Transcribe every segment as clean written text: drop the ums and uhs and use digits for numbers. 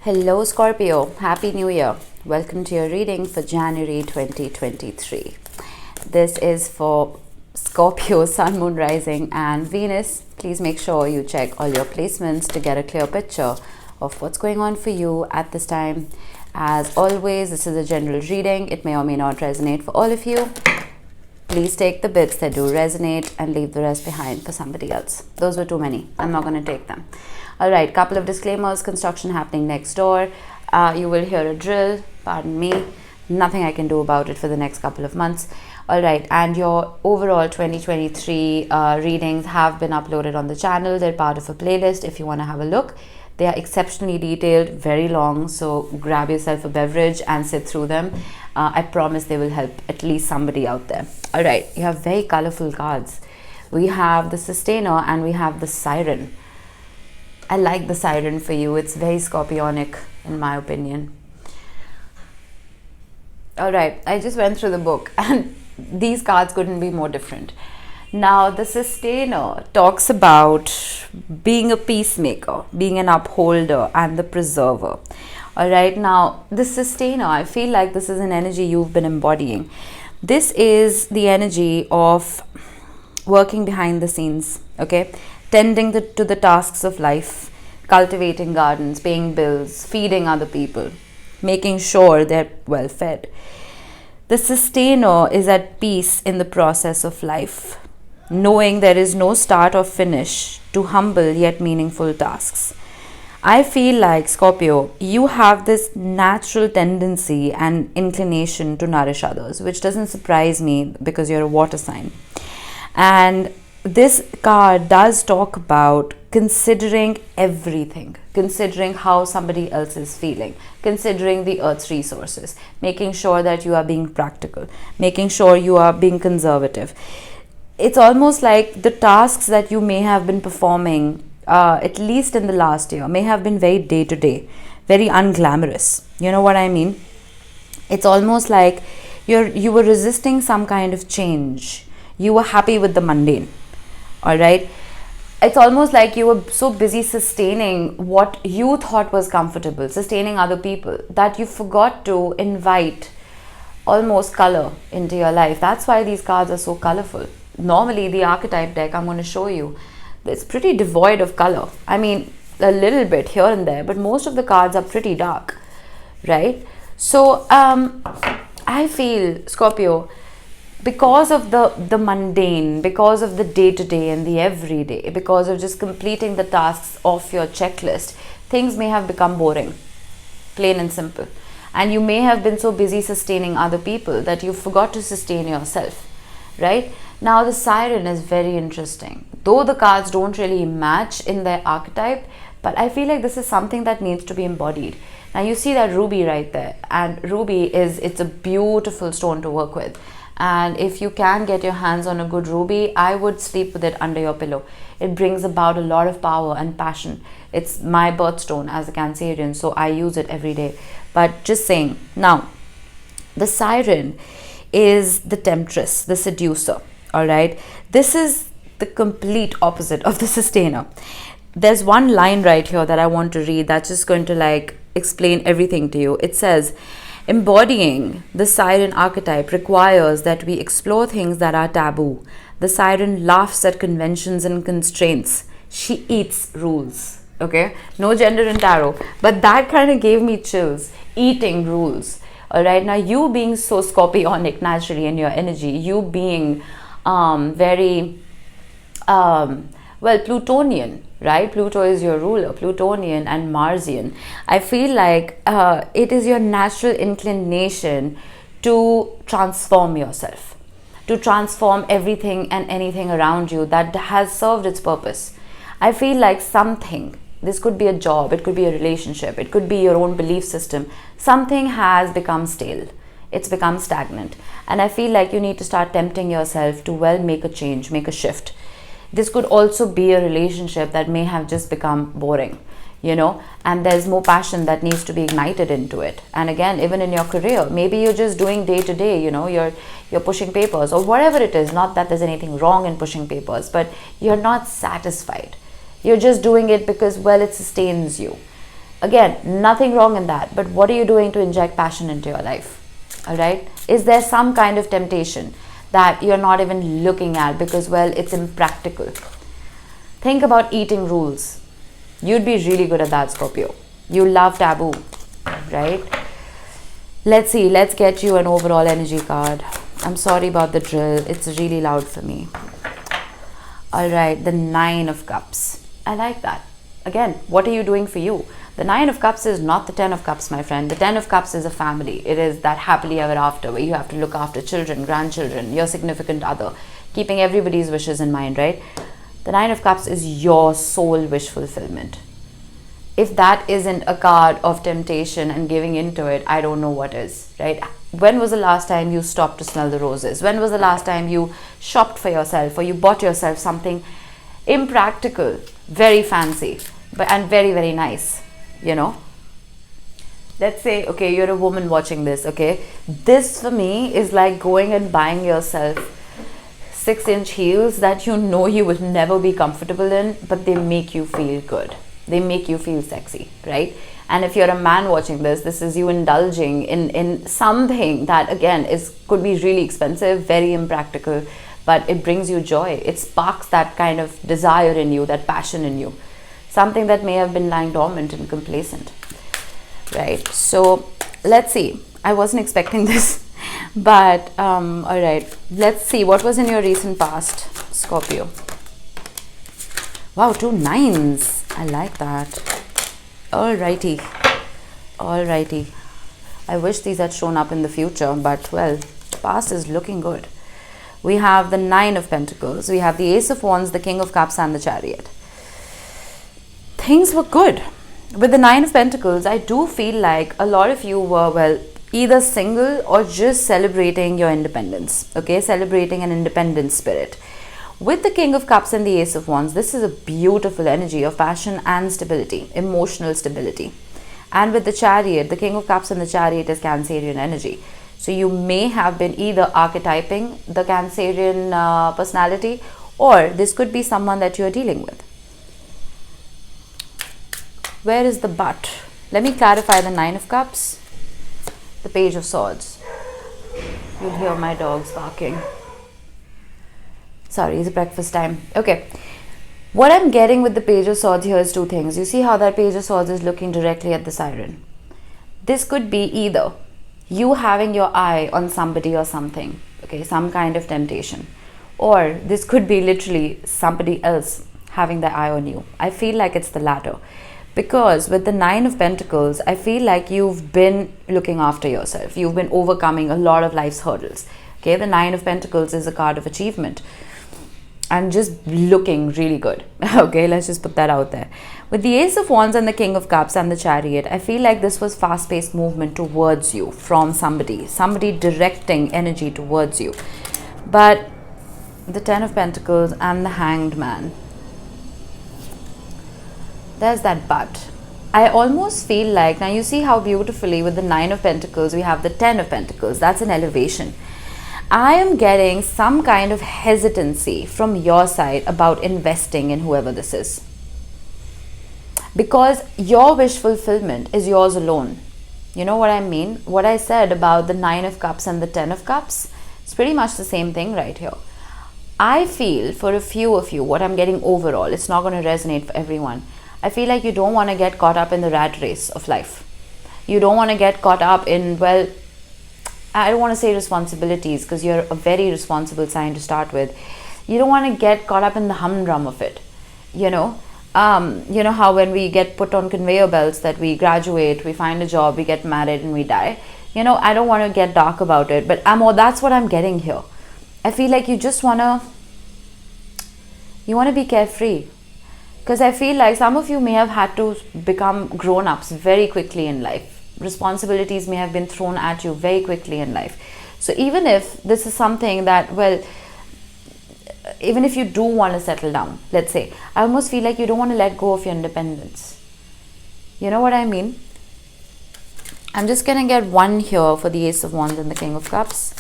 Hello Scorpio, Happy New Year. Welcome to your reading for January 2023. This is for Scorpio, Sun, Moon, Rising and Venus. Please make sure you check all your placements to get a clear picture of what's going on for you at this time. As always, this is a general reading. It may or may not resonate for all of you. Please take the bits that do resonate and leave the rest behind for somebody else. Those were too many. I'm not going to take them. All right, couple of disclaimers. Construction happening next door. You will hear a drill. Pardon me. Nothing I can do about it for the next couple of months. All right, and your overall 2023 readings have been uploaded on the channel. They're part of a playlist if you want to have a look. They are exceptionally detailed, very long, so grab yourself a beverage and sit through them. I promise they will help at least somebody out there. All right, you have very colorful cards. We have the Sustainer and we have the Siren. I like the Siren for you. It's very scorpionic in my opinion. All right, I just went through the book and these cards couldn't be more different. Now, the Sustainer talks about being a peacemaker, being an upholder and the preserver. All right, now the Sustainer, I feel like this is an energy you've been embodying. This is the energy of working behind the scenes, okay? Tending to the tasks of life, cultivating gardens, paying bills, feeding other people, making sure they're well fed. The Sustainer is at peace in the process of life, knowing there is no start or finish to humble yet meaningful tasks. I feel like, Scorpio, you have this natural tendency and inclination to nourish others, which doesn't surprise me because you're a water sign. And this card does talk about considering everything, considering how somebody else is feeling, considering the earth's resources, making sure that you are being practical, making sure you are being conservative. It's almost like the tasks that you may have been performing, at least in the last year, may have been very day-to-day, very unglamorous. You know what I mean? It's almost like you were resisting some kind of change. You were happy with the mundane. All right. It's almost like you were so busy sustaining what you thought was comfortable, sustaining other people, that you forgot to invite almost color into your life. That's why these cards are so colorful. Normally, the archetype deck I'm going to show you, it's pretty devoid of color. I mean, a little bit here and there, but most of the cards are pretty dark, right? So, I feel, Scorpio, because of the mundane, because of the day-to-day and the everyday, because of just completing the tasks of your checklist, things may have become boring, plain and simple. And you may have been so busy sustaining other people that you forgot to sustain yourself, right? Now, the Siren is very interesting. Though the cards don't really match in their archetype, but I feel like this is something that needs to be embodied. Now, you see that ruby right there, and ruby it's a beautiful stone to work with. And if you can get your hands on a good ruby, I would sleep with it under your pillow. It brings about a lot of power and passion. It's my birthstone as a Cancerian, so I use it every day. But just saying. Now, the Siren is the temptress, the seducer. All right. This is the complete opposite of the Sustainer. There's one line right here that I want to read that's just going to like explain everything to you. It says, embodying the Siren archetype requires that we explore things that are taboo. The Siren laughs at conventions and constraints. She eats rules. Okay? No gender in tarot. But that kind of gave me chills. Eating rules. Alright? Now, you being so scorpionic naturally in your energy, you being very, Plutonian, right? Pluto is your ruler, Plutonian and Marsian. I feel like it is your natural inclination to transform yourself, to transform everything and anything around you that has served its purpose. I feel like something, this could be a job, it could be a relationship, it could be your own belief system, something has become stale. It's become stagnant. And I feel like you need to start tempting yourself to, well, make a change, make a shift. This could also be a relationship that may have just become boring, you know, and there's more passion that needs to be ignited into it. And again, even in your career, maybe you're just doing day to day, you know, you're pushing papers or whatever it is. Not that there's anything wrong in pushing papers, but you're not satisfied. You're just doing it because, well, it sustains you. Again, nothing wrong in that, but what are you doing to inject passion into your life? All right, is there some kind of temptation that you're not even looking at because, well, it's impractical? Think about eating rules. You'd be really good at that, Scorpio. You love taboo, right? Let's see, let's get you an overall energy card. I'm sorry about the drill, it's really loud for me. All right, the 9 of Cups. I like that. Again, what are you doing for you? The 9 of Cups is not the 10 of Cups, my friend. The 10 of Cups is a family. It is that happily ever after where you have to look after children, grandchildren, your significant other, keeping everybody's wishes in mind, right? The 9 of Cups is your soul wish fulfillment. If that isn't a card of temptation and giving into it, I don't know what is, right? When was the last time you stopped to smell the roses? When was the last time you shopped for yourself or you bought yourself something impractical, very fancy, and very, very nice, you know? Let's say, okay, you're a woman watching this, okay? This for me is like going and buying yourself 6-inch heels that you know you will never be comfortable in, but they make you feel good. They make you feel sexy, right? And if you're a man watching this, this is you indulging in something that, again, could be really expensive, very impractical, but it brings you joy. It sparks that kind of desire in you, that passion in you. Something that may have been lying dormant and complacent, right? So let's see. I wasn't expecting this, but all right. Let's see. What was in your recent past, Scorpio? Wow, 2 9s. I like that. Alrighty. Alrighty. I wish these had shown up in the future, but well, past is looking good. We have the 9 of Pentacles. We have the Ace of Wands, the King of Cups, and the Chariot. Things were good. With the 9 of Pentacles, I do feel like a lot of you were, well, either single or just celebrating your independence. Okay, celebrating an independent spirit. With the King of Cups and the Ace of Wands, this is a beautiful energy of passion and stability, emotional stability. And with the Chariot, the King of Cups and the Chariot is Cancerian energy. So you may have been either archetyping the Cancerian personality, or this could be someone that you're dealing with. Where is the but? Let me clarify the 9 of Cups, the Page of Swords. You'll hear my dogs barking. Sorry, it's breakfast time. Okay. What I'm getting with the Page of Swords here is 2 things. You see how that Page of Swords is looking directly at the siren. This could be either you having your eye on somebody or something, okay, some kind of temptation. Or this could be literally somebody else having their eye on you. I feel like it's the latter. Because with the 9 of Pentacles, I feel like you've been looking after yourself. You've been overcoming a lot of life's hurdles. Okay, the 9 of Pentacles is a card of achievement. And just looking really good. Okay, let's just put that out there. With the Ace of Wands and the King of Cups and the Chariot, I feel like this was fast-paced movement towards you from somebody directing energy towards you. But the 10 of Pentacles and the Hanged Man, there's that but. I almost feel like, now you see how beautifully with the 9 of Pentacles we have the 10 of Pentacles. That's an elevation. I am getting some kind of hesitancy from your side about investing in whoever this is. Because your wish fulfillment is yours alone. You know what I mean? What I said about the 9 of Cups and the 10 of Cups, it's pretty much the same thing right here. I feel for a few of you, what I'm getting overall, it's not going to resonate for everyone. I feel like you don't want to get caught up in the rat race of life. You don't want to get caught up in, well, I don't want to say responsibilities because you're a very responsible sign to start with. You don't want to get caught up in the humdrum of it. You know how when we get put on conveyor belts that we graduate, we find a job, we get married and we die. I don't want to get dark about it, but that's what I'm getting here. I feel like you just want to be carefree. Because I feel like some of you may have had to become grown-ups very quickly in life. Responsibilities may have been thrown at you very quickly in life. So even if this is something that, well, even if you do want to settle down, let's say, I almost feel like you don't want to let go of your independence. You know what I mean? I'm just going to get one here for the Ace of Wands and the King of Cups.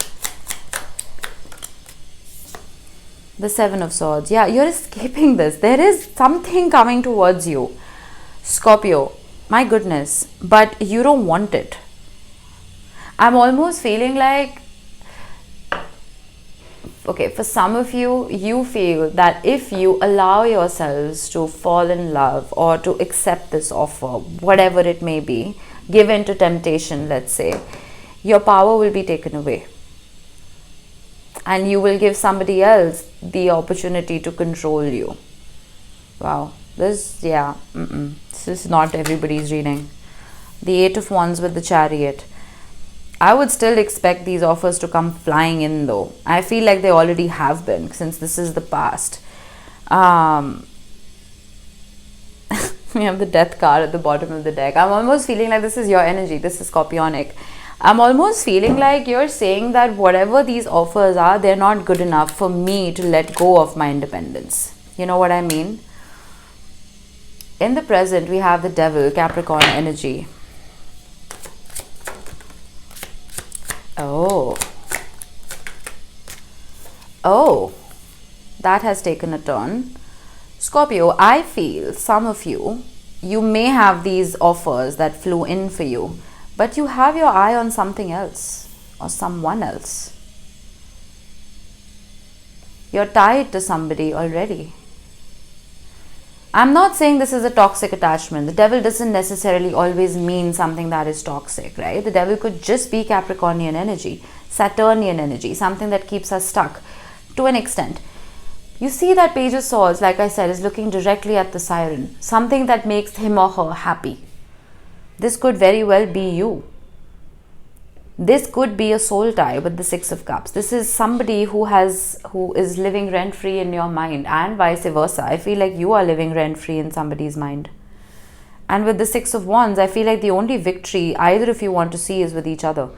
The 7 of Swords. Yeah, you're escaping this. There is something coming towards you, Scorpio. My goodness, but you don't want it. I'm almost feeling like, okay, for some of you, you feel that if you allow yourselves to fall in love or to accept this offer, whatever it may be, give in to temptation, let's say, your power will be taken away. And you will give somebody else the opportunity to control you. Wow. This is not everybody's reading. The Eight of Wands with the Chariot. I would still expect these offers to come flying in though. I feel like they already have been, since this is the past. We have the Death card at the bottom of the deck. I'm almost feeling like this is your energy. This is Scorpionic. I'm almost feeling like you're saying that whatever these offers are, they're not good enough for me to let go of my independence. You know what I mean? In the present, we have the Devil, Capricorn energy. Oh, that has taken a turn. Scorpio, I feel some of you may have these offers that flew in for you, but you have your eye on something else or someone else. You're tied to somebody already. I'm not saying this is a toxic attachment. The Devil doesn't necessarily always mean something that is toxic, right? The Devil could just be Capricornian energy, Saturnian energy, something that keeps us stuck to an extent. You see that Page of Swords, like I said, is looking directly at the Siren, something that makes him or her happy. This could very well be you. This could be a soul tie with the Six of Cups. This is somebody who is living rent-free in your mind, and vice versa. I feel like you are living rent-free in somebody's mind. And with the Six of Wands, I feel like the only victory either of you want to see is with each other.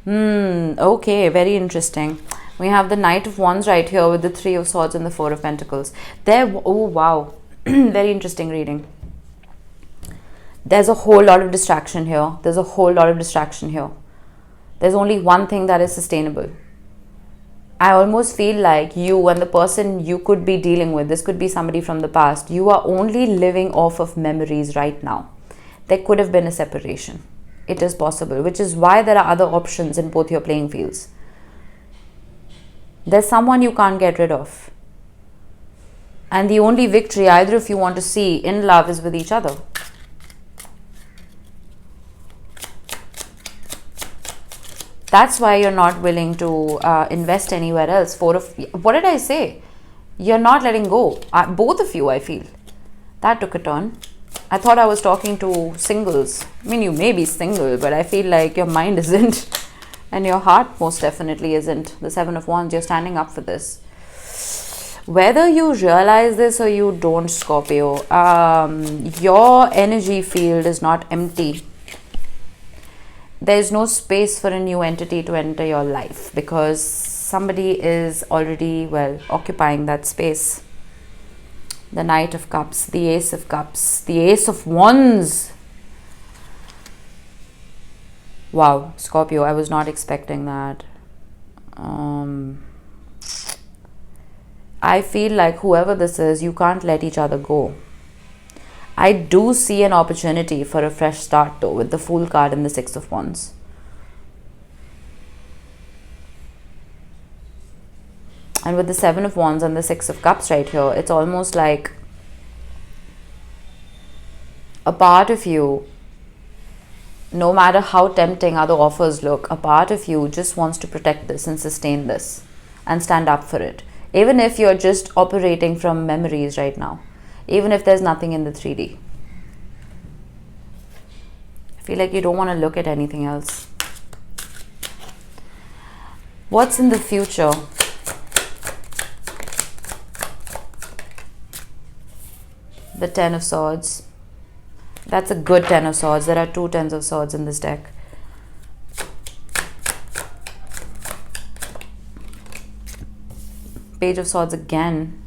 Okay, very interesting. We have the Knight of Wands right here with the Three of Swords and the Four of Pentacles. Oh wow, very interesting reading. There's a whole lot of distraction here. There's only one thing that is sustainable. I almost feel like you and the person you could be dealing with, this could be somebody from the past, you are only living off of memories right now. There could have been a separation. It is possible, which is why there are other options in both your playing fields. There's someone you can't get rid of. And the only victory either of you want to see in love is with each other. That's why you're not willing to invest anywhere else. What did I say? You're not letting go. Both of you, I feel. That took a turn. I thought I was talking to singles. I mean, you may be single, but I feel like your mind isn't. And your heart most definitely isn't. The Seven of Wands, you're standing up for this. Whether you realize this or you don't, Scorpio, your energy field is not empty. There is no space for a new entity to enter your life because somebody is already, occupying that space. The Knight of Cups, the Ace of Cups, the Ace of Wands. Wow, Scorpio, I was not expecting that. I feel like whoever this is, you can't let each other go. I do see an opportunity for a fresh start though with the Fool card and the Six of Wands. And with the Seven of Wands and the Six of Cups right here, it's almost like a part of you, no matter how tempting other offers look, a part of you just wants to protect this and sustain this and stand up for it. Even if you're just operating from memories right now. Even if there's nothing in the 3D. I feel like you don't want to look at anything else. What's in the future? The Ten of Swords. That's a good Ten of Swords. There are two Tens of Swords in this deck. Page of Swords again.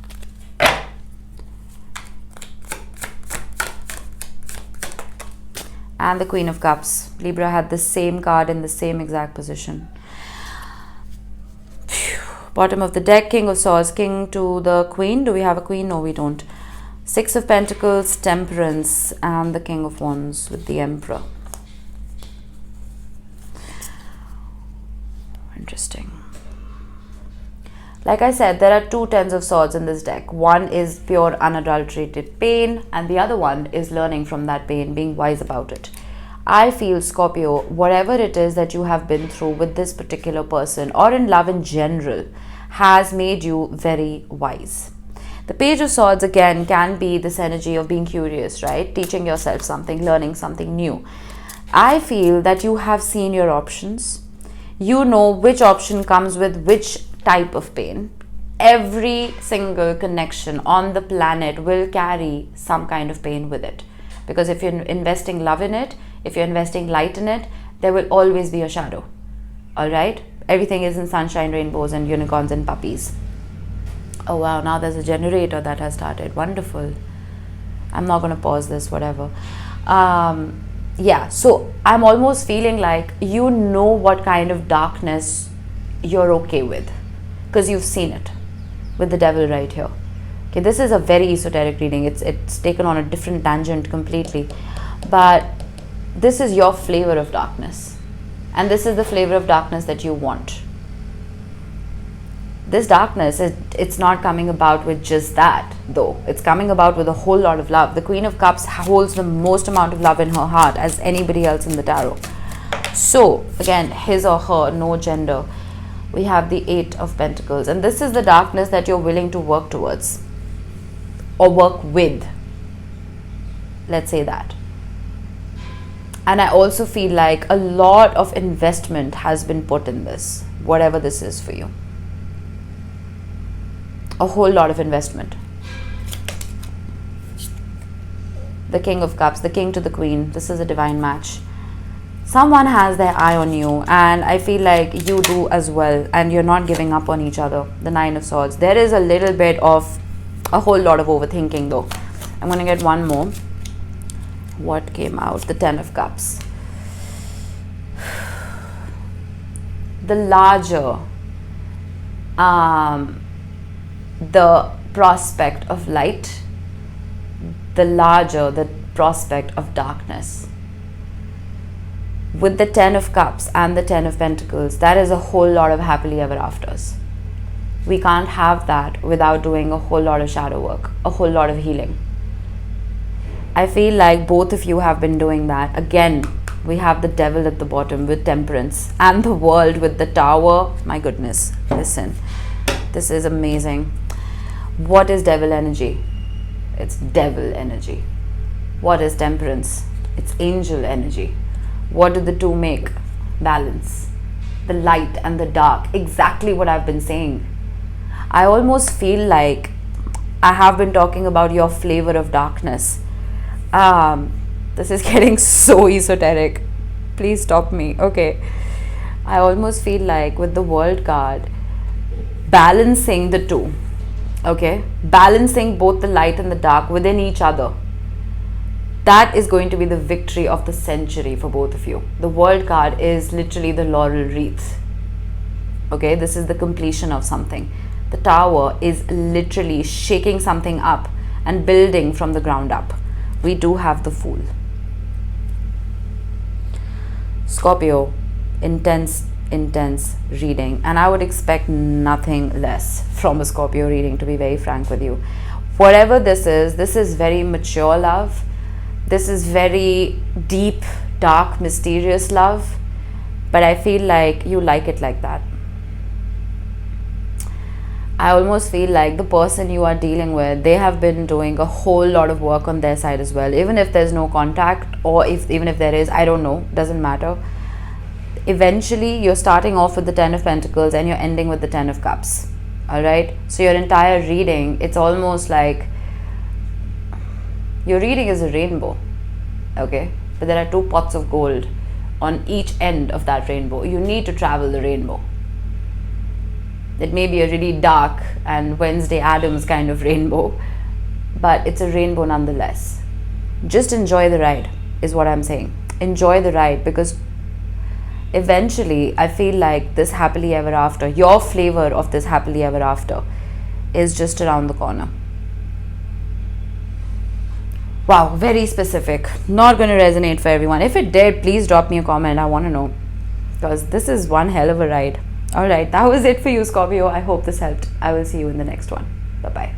And the Queen of Cups. Libra had the same card in the same exact position. Bottom of the deck, King of Swords, King to the Queen. Do we have a Queen? No, we don't. Six of Pentacles, Temperance, and the King of Wands with the Emperor. Interesting. Like I said, there are two Tens of Swords in this deck. One is pure unadulterated pain, and the other one is learning from that pain, being wise about it. I feel, Scorpio, whatever it is that you have been through with this particular person or in love in general has made you very wise. The Page of Swords again can be this energy of being curious, right? Teaching yourself something, learning something new. I feel that you have seen your options. You know which option comes with which type of pain. Every single connection on the planet will carry some kind of pain with it. Because if you're investing love in it, if you're investing light in it, there will always be a shadow. Alright? Everything is in sunshine, rainbows, and unicorns and puppies. Oh wow, now there's a generator that has started. Wonderful. I'm not going to pause this, whatever. Yeah, so I'm almost feeling like you know what kind of darkness you're okay with, because you've seen it with the Devil right here. Okay, this is a very esoteric reading. It's taken on a different tangent completely, but this is your flavor of darkness, and this is the flavor of darkness that you want. This darkness, it's not coming about with just that, though. It's coming about with a whole lot of love. The Queen of Cups holds the most amount of love in her heart as anybody else in the tarot. So, again, his or her, no gender. We have the Eight of Pentacles. And this is the darkness that you're willing to work towards. Or work with. Let's say that. And I also feel like a lot of investment has been put in this. Whatever this is for you. A whole lot of investment. The King of Cups, the King to the Queen. This is a divine match. Someone has their eye on you, and I feel like you do as well, and you're not giving up on each other. The Nine of Swords. There is a little bit of a whole lot of overthinking, though. I'm going to get one more. What came out? The Ten of Cups. The larger the prospect of light, the larger the prospect of darkness. With the Ten of Cups and the Ten of Pentacles, that is a whole lot of happily ever afters. We can't have that without doing a whole lot of shadow work, a whole lot of healing. I feel like both of you have been doing that. Again, we have the Devil at the bottom with Temperance, and the World with the Tower. My goodness, listen, this is amazing. What is Devil energy? It's Devil energy. What is Temperance? It's angel energy. What do the two make? Balance. The light and the dark. Exactly what I've been saying. I almost feel like I have been talking about your flavor of darkness. This is getting so esoteric. Please stop me. Okay. I almost feel like with the World card, balancing the two. Okay, balancing both the light and the dark within each other. That is going to be the victory of the century for both of you. The World card is literally the laurel wreath. Okay, this is the completion of something. The Tower is literally shaking something up and building from the ground up. We do have the Fool. Scorpio, intense reading, and I would expect nothing less from a Scorpio reading, to be very frank with you. Whatever this is very mature love. This is very deep, dark, mysterious love, but I feel like you like it like that. I almost feel like the person you are dealing with, they have been doing a whole lot of work on their side as well. Even if there's no contact, or even if there is, I don't know, doesn't matter. Eventually, you're starting off with the Ten of Pentacles and you're ending with the Ten of Cups. Alright? So your entire reading, it's almost like your reading is a rainbow. Okay? But there are two pots of gold on each end of that rainbow. You need to travel the rainbow. It may be a really dark and Wednesday Addams kind of rainbow, but it's a rainbow nonetheless. Just enjoy the ride, is what I'm saying. Enjoy the ride, because eventually I feel like this happily ever after, your flavor of this happily ever after, is just around the corner. Wow, very specific. Not going to resonate for everyone. If it did, please drop me a comment. I want to know, because this is one hell of a ride. Alright, that was it for you, Scorpio. I hope this helped. I will see you in the next one. Bye-bye.